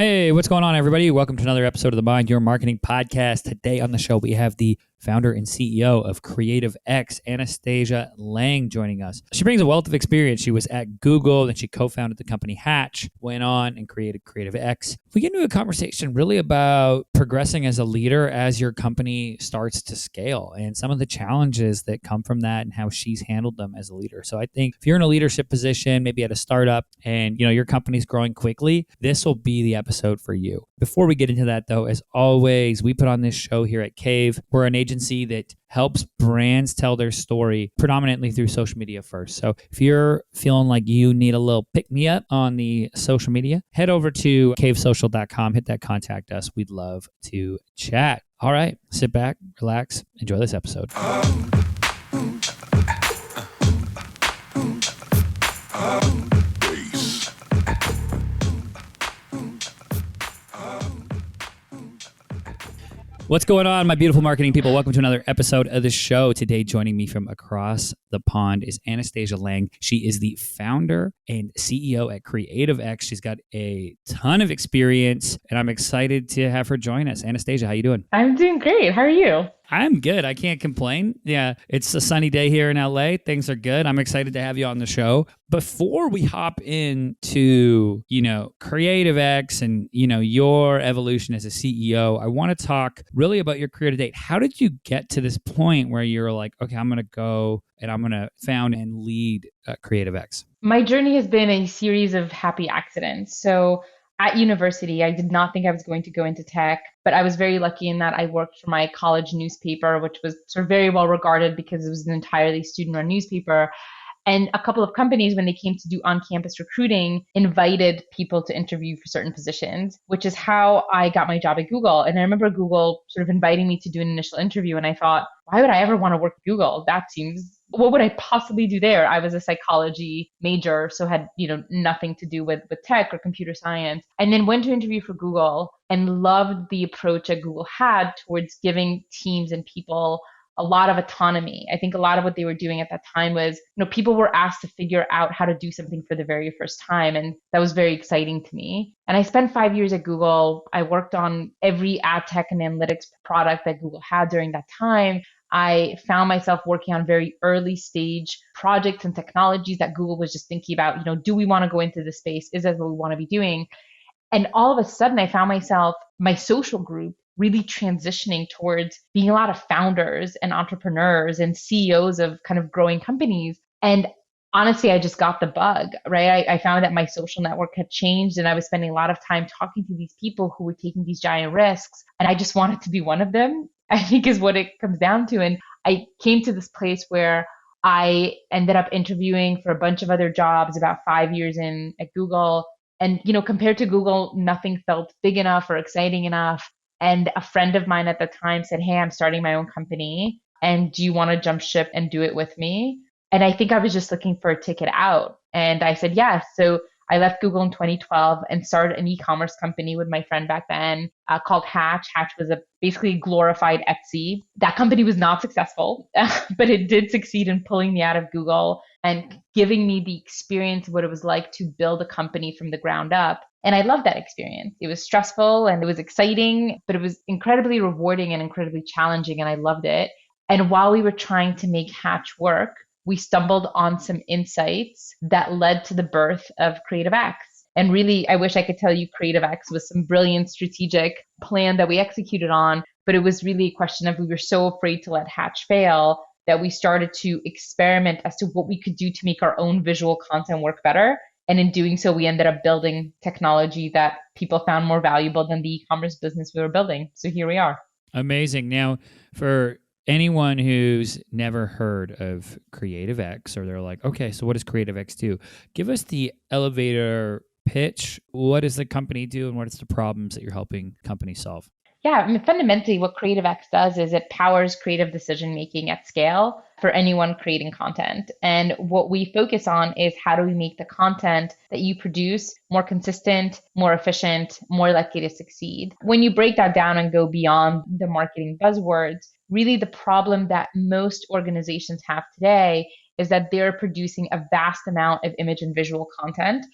Hey, what's going on, everybody? Welcome to another episode of the Mind Your Marketing Podcast. Today on the show, we have the founder and CEO of CreativeX, Anatasia Leng, joining us. She brings a wealth of experience. She was at Google, then she co-founded the company Hatch, went on and created CreativeX. We get into a conversation really about progressing as a leader as your company starts to scale and some of the challenges that come from that and how she's handled them as a leader. So I think if you're in a leadership position, maybe at a startup, and your company's growing quickly, this will be the episode for you. Before we get into that, though, as always, we put on this show here at Cave. We're an agency that helps brands tell their story predominantly through social media first. So if you're feeling like you need a little pick-me-up on the social media, head over to cavesocial.com, hit that contact us. We'd love to chat. All right, sit back, relax, enjoy this episode. What's going on, my beautiful marketing people? Welcome to another episode of the show. Today, joining me from across the pond is Anatasia Leng. She is the founder and CEO at CreativeX. She's got a ton of experience, and I'm excited to have her join us. Anatasia, how you doing? I'm doing great. How are you? I'm good. I can't complain. Yeah, it's a sunny day here in LA. Things are good. I'm excited to have you on the show. Before we hop into, CreativeX and, your evolution as a CEO, I want to talk really about your career to date. How did you get to this point where you're like, okay, I'm going to go and I'm going to found and lead CreativeX? My journey has been a series of happy accidents. So at university, I did not think I was going to go into tech, but I was very lucky in that I worked for my college newspaper, which was sort of very well regarded because it was an entirely student-run newspaper. And a couple of companies, when they came to do on-campus recruiting, invited people to interview for certain positions, which is how I got my job at Google. And I remember Google sort of inviting me to do an initial interview. And I thought, why would I ever want to work at Google? What would I possibly do there? I was a psychology major, so had, nothing to do with tech or computer science. And then went to interview for Google and loved the approach that Google had towards giving teams and people a lot of autonomy. I think a lot of what they were doing at that time was, people were asked to figure out how to do something for the very first time. And that was very exciting to me. And I spent 5 years at Google. I worked on every ad tech and analytics product that Google had during that time. I found myself working on very early stage projects and technologies that Google was just thinking about, do we want to go into this space? Is that what we want to be doing? And all of a sudden, I found myself, my social group, really transitioning towards being a lot of founders and entrepreneurs and CEOs of kind of growing companies. And honestly, I just got the bug, right? I found that my social network had changed and I was spending a lot of time talking to these people who were taking these giant risks. And I just wanted to be one of them, I think is what it comes down to. And I came to this place where I ended up interviewing for a bunch of other jobs about 5 years in at Google. And, compared to Google, nothing felt big enough or exciting enough. And a friend of mine at the time said, hey, I'm starting my own company. And do you want to jump ship and do it with me? And I think I was just looking for a ticket out. And I said, yes. So I left Google in 2012 and started an e-commerce company with my friend back then called Hatch. Hatch was a basically glorified Etsy. That company was not successful, but it did succeed in pulling me out of Google and giving me the experience of what it was like to build a company from the ground up. And I loved that experience. It was stressful and it was exciting, but it was incredibly rewarding and incredibly challenging, and I loved it. And while we were trying to make Hatch work, we stumbled on some insights that led to the birth of CreativeX. And really, I wish I could tell you CreativeX was some brilliant strategic plan that we executed on, but it was really a question of we were so afraid to let Hatch fail that we started to experiment as to what we could do to make our own visual content work better. And in doing so, we ended up building technology that people found more valuable than the e-commerce business we were building. So here we are. Amazing. Now, for anyone who's never heard of CreativeX, or they're like, okay, so what does CreativeX do? Give us the elevator pitch. What does the company do and what is the problems that you're helping companies solve? Yeah, fundamentally what CreativeX does is it powers creative decision making at scale for anyone creating content. And what we focus on is how do we make the content that you produce more consistent, more efficient, more likely to succeed. When you break that down and go beyond the marketing buzzwords, really the problem that most organizations have today is that they're producing a vast amount of image and visual content,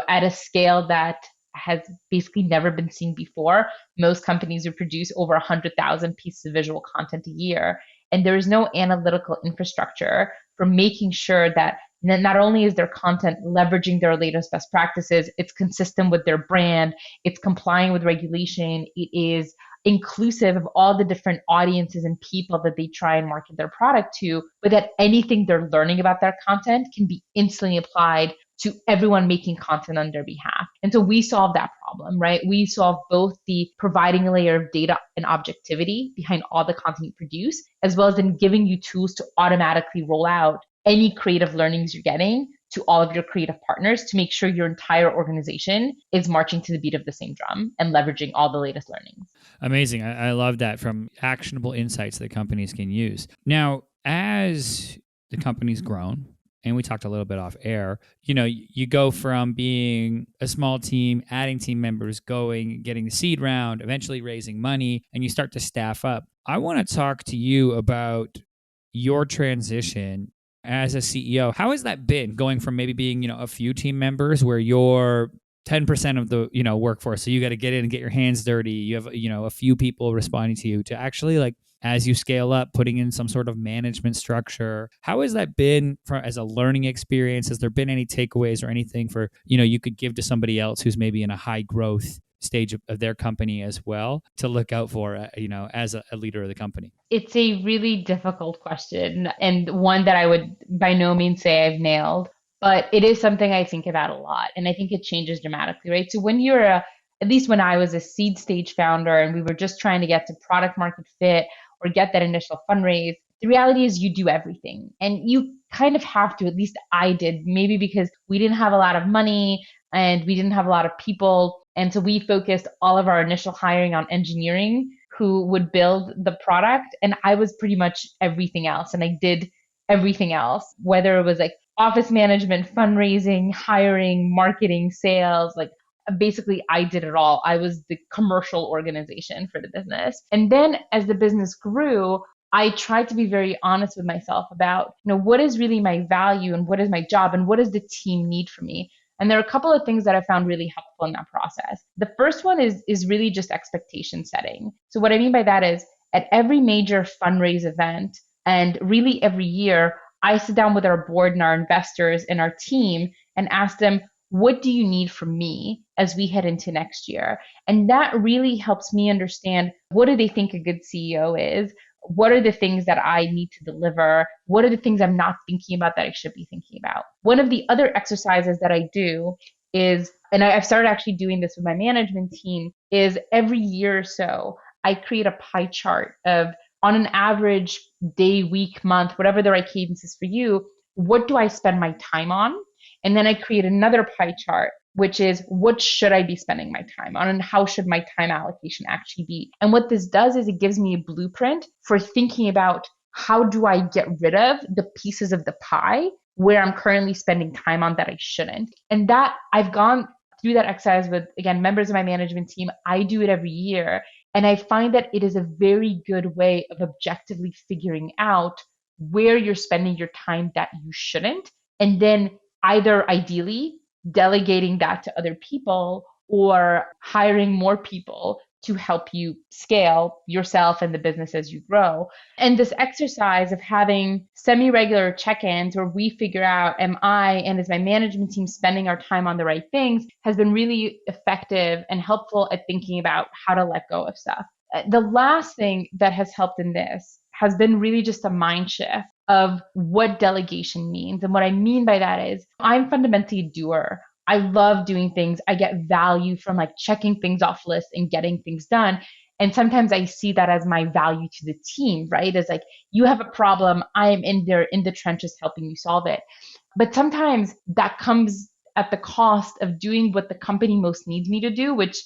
at a scale that has basically never been seen before. Most companies would produce over 100,000 pieces of visual content a year. And there is no analytical infrastructure for making sure that not only is their content leveraging their latest best practices, it's consistent with their brand, it's complying with regulation, it is inclusive of all the different audiences and people that they try and market their product to, but that anything they're learning about their content can be instantly applied to everyone making content on their behalf. And so we solve that problem, right? We solve both the providing a layer of data and objectivity behind all the content you produce, as well as then giving you tools to automatically roll out any creative learnings you're getting to all of your creative partners to make sure your entire organization is marching to the beat of the same drum and leveraging all the latest learnings. Amazing. I love that, from actionable insights that companies can use. Now, as the company's grown, and we talked a little bit off air, you go from being a small team, adding team members, getting the seed round, eventually raising money, and you start to staff up. I want to talk to you about your transition as a CEO. How has that been, going from maybe being, a few team members where you're 10% of the, workforce, so you got to get in and get your hands dirty. You have, a few people responding to you, to actually, as you scale up, putting in some sort of management structure. How has that been as a learning experience? Has there been any takeaways or anything for, you could give to somebody else who's maybe in a high growth stage of their company as well, to look out for, as a leader of the company? It's a really difficult question, and one that I would by no means say I've nailed, but it is something I think about a lot. And I think it changes dramatically, right? So when you're at least when I was a seed stage founder and we were just trying to get to product market fit or get that initial fundraise, the reality is you do everything. And you kind of have to, at least I did, maybe because we didn't have a lot of money and we didn't have a lot of people. And so we focused all of our initial hiring on engineering who would build the product. And I was pretty much everything else. And I did everything else, whether it was office management, fundraising, hiring, marketing, sales, basically I did it all. I was the commercial organization for the business. And then as the business grew, I tried to be very honest with myself about, what is really my value and what is my job and what does the team need from me? And there are a couple of things that I found really helpful in that process. The first one is really just expectation setting. So what I mean by that is at every major fundraise event and really every year, I sit down with our board and our investors and our team and ask them, what do you need from me as we head into next year? And that really helps me understand, what do they think a good CEO is? What are the things that I need to deliver? What are the things I'm not thinking about that I should be thinking about? One of the other exercises that I do is, and I've started actually doing this with my management team, is every year or so, I create a pie chart of, on an average day, week, month, whatever the right cadence is for you, what do I spend my time on? And then I create another pie chart, which is, what should I be spending my time on and how should my time allocation actually be? And what this does is it gives me a blueprint for thinking about, how do I get rid of the pieces of the pie where I'm currently spending time on that I shouldn't. And that I've gone through that exercise with, again, members of my management team. I do it every year. And I find that it is a very good way of objectively figuring out where you're spending your time that you shouldn't. And then either ideally delegating that to other people or hiring more people to help you scale yourself and the business as you grow. And this exercise of having semi-regular check-ins where we figure out, am I and is my management team spending our time on the right things, has been really effective and helpful at thinking about how to let go of stuff. The last thing that has helped in this has been really just a mind shift of what delegation means. And what I mean by that is, I'm fundamentally a doer. I love doing things. I get value from checking things off lists and getting things done. And sometimes I see that as my value to the team, right? As you have a problem, I am in there in the trenches helping you solve it. But sometimes that comes at the cost of doing what the company most needs me to do, which,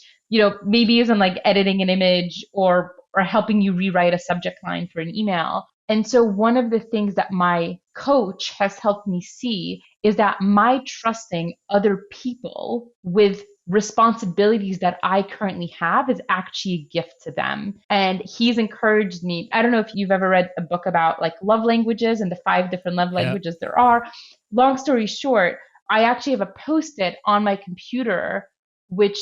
maybe isn't editing an image or helping you rewrite a subject line for an email. And so one of the things that my coach has helped me see is that my trusting other people with responsibilities that I currently have is actually a gift to them. And he's encouraged me. I don't know if you've ever read a book about love languages and the 5 different love languages there are. Long story short, I actually have a Post-it on my computer which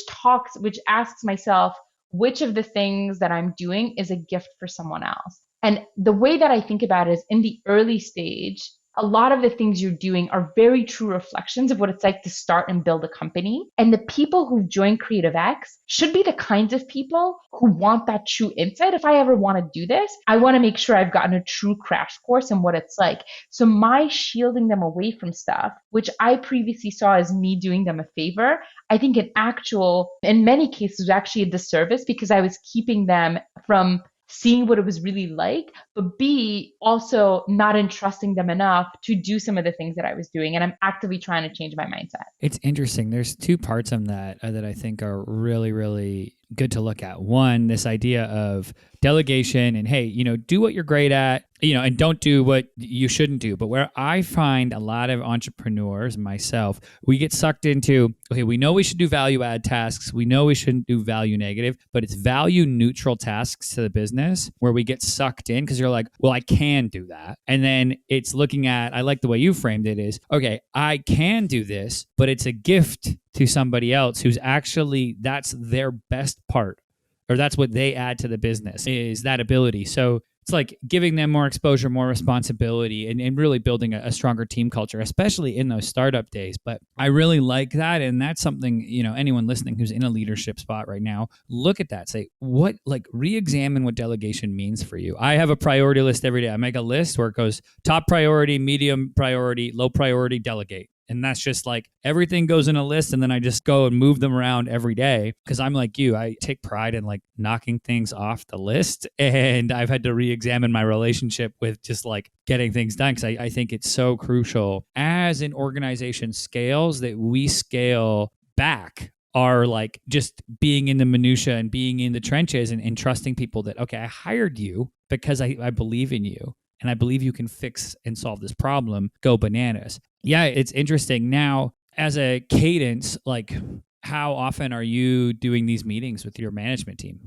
asks myself, which of the things that I'm doing is a gift for someone else? And the way that I think about it is in the early stage, a lot of the things you're doing are very true reflections of what it's like to start and build a company. And the people who join CreativeX should be the kinds of people who want that true insight. If I ever want to do this, I want to make sure I've gotten a true crash course in what it's like. So my shielding them away from stuff, which I previously saw as me doing them a favor, I think in many cases, was actually a disservice because I was keeping them from seeing what it was really like, but B, also not entrusting them enough to do some of the things that I was doing. And I'm actively trying to change my mindset. It's interesting. There's two parts of that that I think are really, really good to look at. One, this idea of delegation and, hey, do what you're great at, and don't do what you shouldn't do. But where I find a lot of entrepreneurs, myself, we get sucked into, okay, we know we should do value add tasks. We know we shouldn't do value negative, but it's value neutral tasks to the business where we get sucked in because you're like, well, I can do that. And then it's looking at, I like the way you framed it is, okay, I can do this, but it's a gift to somebody else who's actually, that's their best part, or that's what they add to the business is that ability. So it's like giving them more exposure, more responsibility, and really building a stronger team culture, especially in those startup days. But I really like that. And that's something, anyone listening who's in a leadership spot right now, look at that. Say, re-examine what delegation means for you. I have a priority list every day. I make a list where it goes top priority, medium priority, low priority, delegate. And that's just like everything goes in a list and then I just go and move them around every day because I'm like you. I take pride in like knocking things off the list, and I've had to re-examine my relationship with just like getting things done because I think it's so crucial as an organization scales that we scale back are like just being in the minutia and being in the trenches and trusting people that, okay, I hired you because I believe in you. And I believe you can fix and solve this problem, go bananas. Yeah, it's interesting. Now, as a cadence, like how often are you doing these meetings with your management team?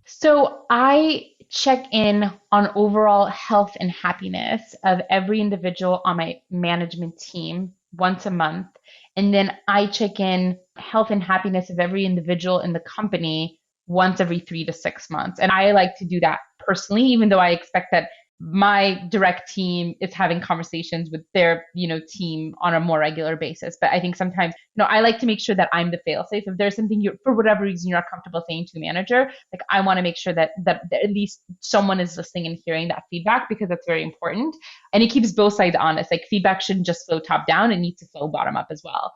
So I check in on overall health and happiness of every individual on my management team once a month. And then I check in health and happiness of every individual in the company once every 3 to 6 months. And I like to do that personally, even though I expect that my direct team is having conversations with their, team on a more regular basis. But I think sometimes, I like to make sure that I'm the fail-safe. If there's something for whatever reason you're not comfortable saying to a manager, like I want to make sure that at least someone is listening and hearing that feedback because that's very important. And it keeps both sides honest. Like feedback shouldn't just flow top down, it needs to flow bottom up as well.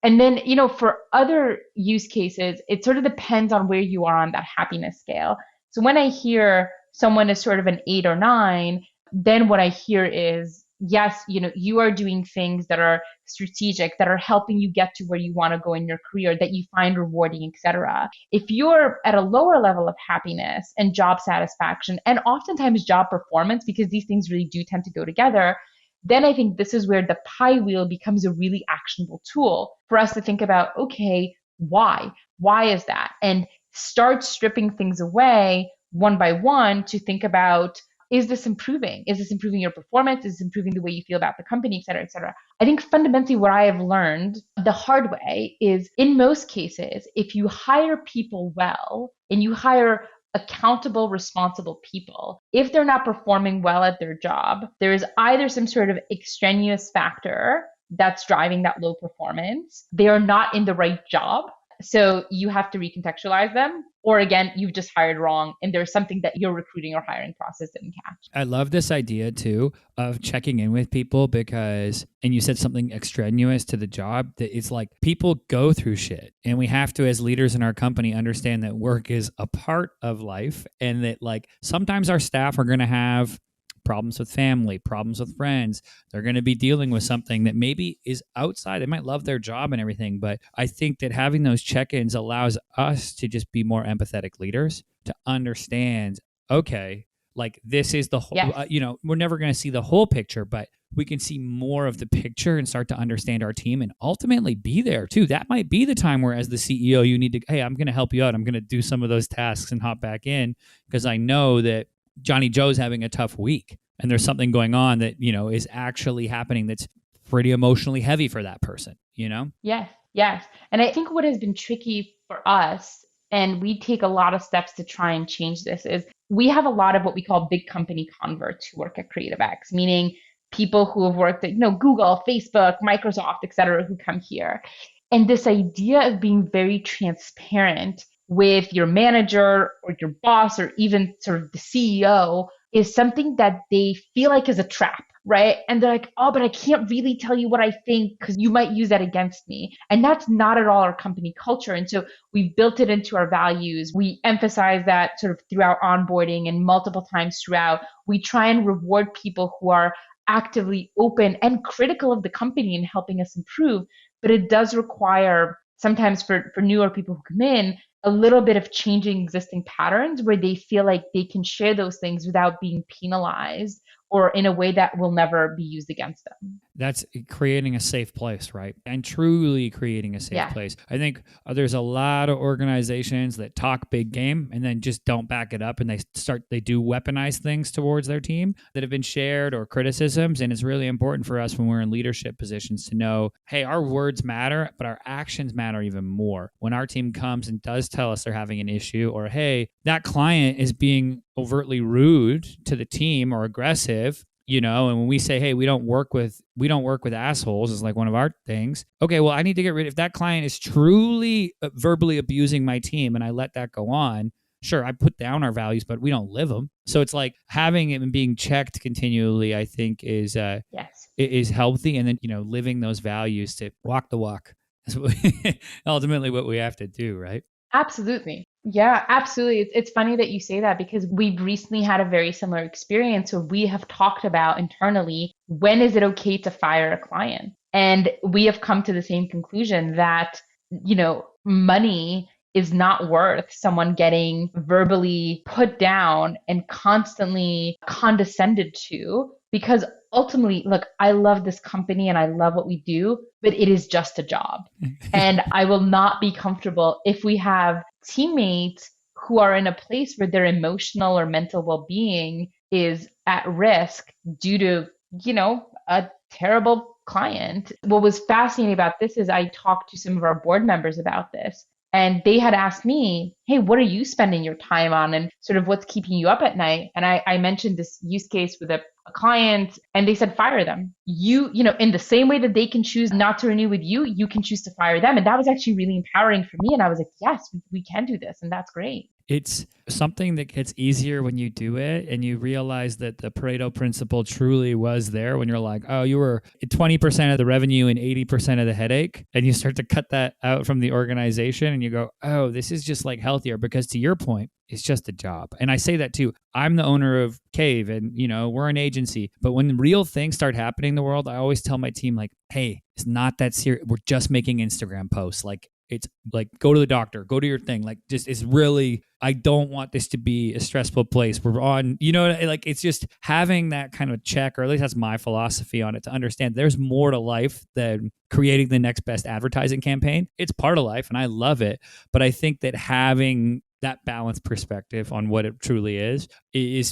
And then, for other use cases, it sort of depends on where you are on that happiness scale. So when I hear someone is sort of an 8 or 9, then what I hear is, yes, you are doing things that are strategic, that are helping you get to where you want to go in your career, that you find rewarding, etc. If you're at a lower level of happiness and job satisfaction, and oftentimes job performance, because these things really do tend to go together, then I think this is where the pie wheel becomes a really actionable tool for us to think about, okay, why? Why is that? And start stripping things away one by one to think about, is this improving? Is this improving your performance? Is this improving the way you feel about the company, et cetera, et cetera? I think fundamentally what I have learned the hard way is in most cases, if you hire people well and you hire accountable, responsible people, if they're not performing well at their job, there is either some sort of extraneous factor that's driving that low performance. They are not in the right job. So you have to recontextualize them. Or again, you've just hired wrong and there's something that your recruiting or hiring process didn't catch. I love this idea too of checking in with people because, and you said something extraneous to the job, that it's like people go through shit and we have to, as leaders in our company, understand that work is a part of life and that like sometimes our staff are going to have problems with family, problems with friends. They're going to be dealing with something that maybe is outside. They might love their job and everything, but I think that having those check-ins allows us to just be more empathetic leaders to understand, okay, like this is the whole, Yes. We're never going to see the whole picture, but we can see more of the picture and start to understand our team and ultimately be there too. That might be the time where as the CEO, you need to, hey, I'm going to help you out. I'm going to do some of those tasks and hop back in because I know that Johnny Joe's having a tough week and there's something going on that, is actually happening that's pretty emotionally heavy for that person, Yes. Yes. And I think what has been tricky for us, and we take a lot of steps to try and change this, is we have a lot of what we call big company converts who work at CreativeX, meaning people who have worked at, Google, Facebook, Microsoft, et cetera, who come here. And this idea of being very transparent with your manager or your boss or even sort of the CEO is something that they feel like is a trap, right? And they're like, oh, but I can't really tell you what I think because you might use that against me. And that's not at all our company culture. And so we've built it into our values. We emphasize that sort of throughout onboarding and multiple times throughout. We try and reward people who are actively open and critical of the company and helping us improve. But it does require sometimes for newer people who come in, a little bit of changing existing patterns where they feel like they can share those things without being penalized or in a way that will never be used against them. That's creating a safe place, right? And truly creating a safe place. I think there's a lot of organizations that talk big game and then just don't back it up, and they do weaponize things towards their team that have been shared or criticisms. And it's really important for us when we're in leadership positions to know, hey, our words matter, but our actions matter even more. When our team comes and does tell us they're having an issue, or hey, that client is being overtly rude to the team or aggressive, and when we say, hey, we don't work with assholes is like one of our things. Okay, well, I need to get rid of, if that client is truly verbally abusing my team and I let that go on, sure, I put down our values, but we don't live them. So it's like having it and being checked continually, I think is healthy. And then, living those values to walk the walk. That's ultimately what we have to do, right? Absolutely. Yeah, absolutely. It's funny that you say that because we've recently had a very similar experience where we have talked about internally, when is it okay to fire a client? And we have come to the same conclusion that, money is not worth someone getting verbally put down and constantly condescended to, because ultimately, look, I love this company and I love what we do, but it is just a job. And I will not be comfortable if we have teammates who are in a place where their emotional or mental well-being is at risk due to, a terrible client. What was fascinating about this is I talked to some of our board members about this, and they had asked me, hey, what are you spending your time on and sort of what's keeping you up at night? And I mentioned this use case with a client, and they said, fire them. In the same way that they can choose not to renew with you, you can choose to fire them. And that was actually really empowering for me. And I was like, yes, we can do this. And that's great. It's something that gets easier when you do it and you realize that the Pareto principle truly was there when you're like, oh, you were 20% of the revenue and 80% of the headache. And you start to cut that out from the organization and you go, oh, this is just like healthier, because to your point, it's just a job. And I say that too. I'm the owner of Cave and, we're an agency. But when real things start happening in the world, I always tell my team, like, hey, it's not that serious. We're just making Instagram posts. Like, it's like, go to the doctor, go to your thing. Like, just, it's really, I don't want this to be a stressful place. We're on, like, it's just having that kind of check, or at least that's my philosophy on it, to understand there's more to life than creating the next best advertising campaign. It's part of life and I love it. But I think that having that balanced perspective on what it truly is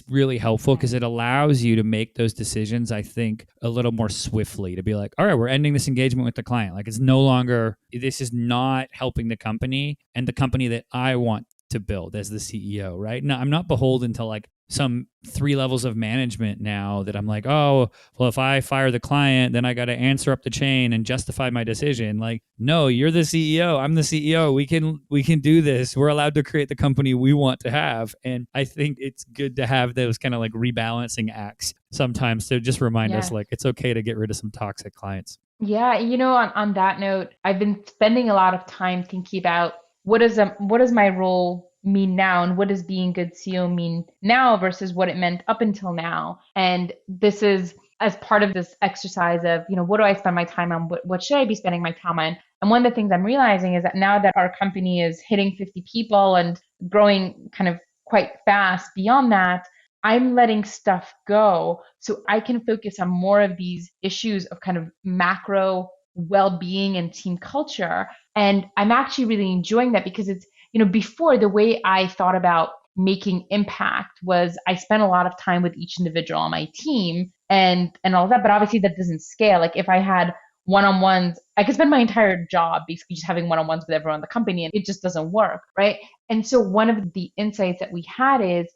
really helpful, because it allows you to make those decisions, I think, a little more swiftly, to be like, all right, we're ending this engagement with the client. Like, it's no longer, this is not helping the company and the company that I want to build as the CEO, right? No, I'm not beholden to like some 3 levels of management now that I'm like, oh, well, if I fire the client, then I got to answer up the chain and justify my decision. Like, no, you're the CEO. I'm the CEO. We can do this. We're allowed to create the company we want to have. And I think it's good to have those kind of like rebalancing acts sometimes to just remind us, like, it's okay to get rid of some toxic clients. Yeah, on that note, I've been spending a lot of time thinking about what does my role mean now, and what does being good CEO mean now versus what it meant up until now. And this is as part of this exercise of, what do I spend my time on? What should I be spending my time on? And one of the things I'm realizing is that now that our company is hitting 50 people and growing kind of quite fast beyond that, I'm letting stuff go so I can focus on more of these issues of kind of macro well-being and team culture. And I'm actually really enjoying that, because it's, before, the way I thought about making impact was I spent a lot of time with each individual on my team and all of that, but obviously that doesn't scale. Like, if I had one-on-ones. I could spend my entire job basically just having one-on-ones with everyone in the company, and it just doesn't work, right? And so one of the insights that we had is,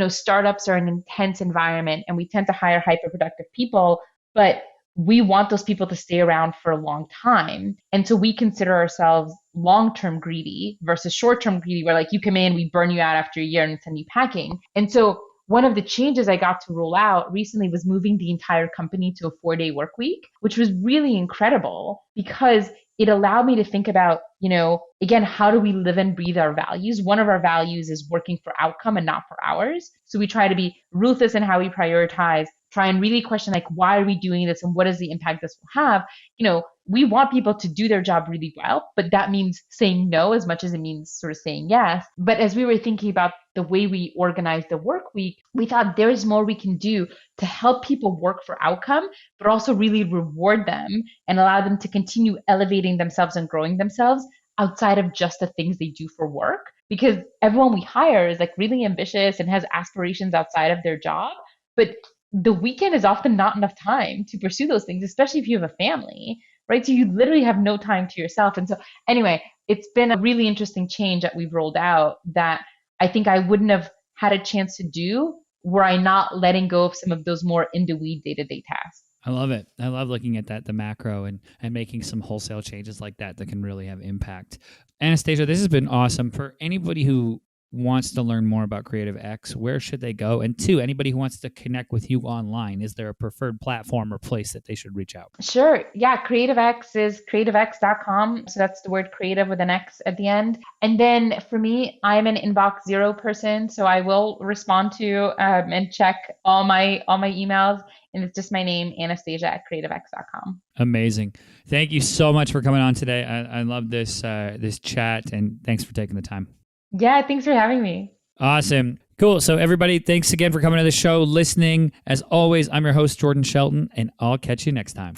startups are an intense environment and we tend to hire hyper-productive people, but we want those people to stay around for a long time. And so we consider ourselves long-term greedy versus short-term greedy, where like you come in, we burn you out after a year and send you packing. And so one of the changes I got to roll out recently was moving the entire company to a 4-day work week, which was really incredible because it allowed me to think about, again, how do we live and breathe our values? One of our values is working for outcome and not for hours. So we try to be ruthless in how we prioritize, try and really question like, why are we doing this and what is the impact this will have? We want people to do their job really well, but that means saying no as much as it means sort of saying yes. But as we were thinking about the way we organize the work week, we thought there is more we can do to help people work for outcome, but also really reward them and allow them to continue elevating themselves and growing themselves outside of just the things they do for work. Because everyone we hire is like really ambitious and has aspirations outside of their job. But the weekend is often not enough time to pursue those things, especially if you have a family, right? So you literally have no time to yourself. And so anyway, it's been a really interesting change that we've rolled out that I think I wouldn't have had a chance to do were I not letting go of some of those more in the weed day-to-day tasks. I love it. I love looking at that, the macro, and making some wholesale changes like that can really have impact. Anatasia, this has been awesome. For anybody who wants to learn more about CreativeX, where should they go? And two, anybody who wants to connect with you online, is there a preferred platform or place that they should reach out? Sure. Yeah. CreativeX is creativex.com. So that's the word creative with an X at the end. And then for me, I'm an inbox zero person. So I will respond to and check all my emails. And it's just my name, Anatasia at creativex.com. Amazing. Thank you so much for coming on today. I love this chat, and thanks for taking the time. Yeah, thanks for having me. Awesome. Cool. So everybody, thanks again for coming to the show, listening. As always, I'm your host, Jordan Shelton, and I'll catch you next time.